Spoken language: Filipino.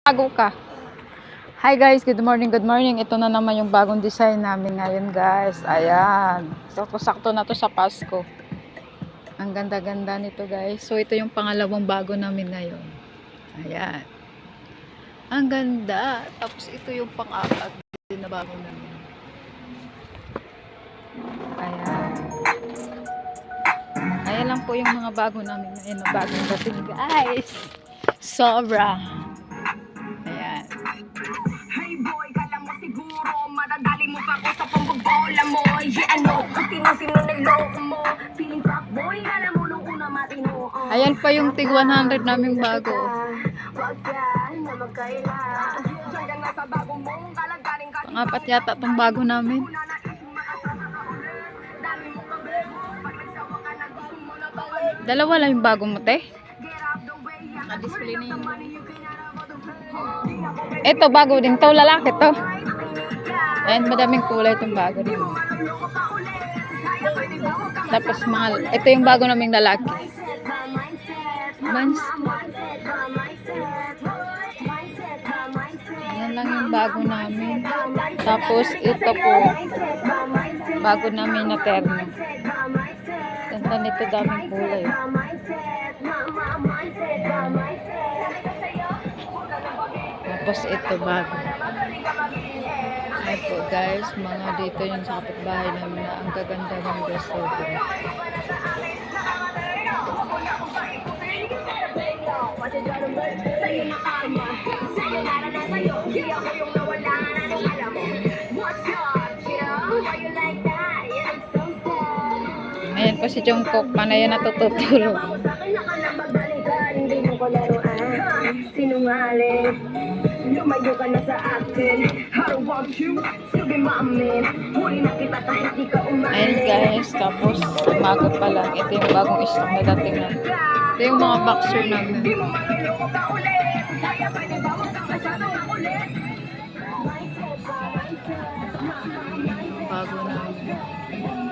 Bago ka. Hi guys, good morning, good morning. Ito na naman yung bagong design namin ngayon guys. Ayan. Sakto-sakto na to sa Pasko. Ang ganda-ganda nito guys. So ito yung pangalawang bago namin ngayon. Ayan. Ang ganda. Tapos ito yung pang-apat din na bago namin. Ayan. Ayan lang po yung mga bago namin ngayon na bagong dating guys. Sobra. Ayan. Hey boy, kala mo siguro madadali mo pa ko sa pambobola mo. Yeah, ano, sino-sino niloko mo. Feeling fuck boy, kala mo nung una matino. Ayan pa yung tig 100 naming bago. Wag ka na magkaila. Diyan ka na sa bago mong kalagaling kasi Apat yata tong bago namin. dami mo kabe. Pag nagsawa ka na gusto mo na bawal. Dalawa lang yung bago mo, te. Get up the way. Naka-display na yun. Ito, bago din to. Lalaki to. Ayan, madaming kulay itong bago din. Tapos, ito yung bago naming lalaki. Mans. Yan lang yung bago namin. Tapos, ito po. Bago namin na terno. Ganda nito, daming kulay. Tapos ito bago. Ayan po guys, mga dito yung sa kapitbahay namin na ang gaganda-ganda sobra. Ayan po si Jungkook, panay na natututulog. Sinungaling, lumayo ka na sa akin. I don't want you to be my man. Huli na kita kahit di ka umalis. Ayan guys, tapos bago pa lang. Ito yung bagong stock na dating na. Ito yung mga boxer namin. Di mo maluloko pa ulit. Kaya pwede ba huwag kang masyadong makulit? Bago namin.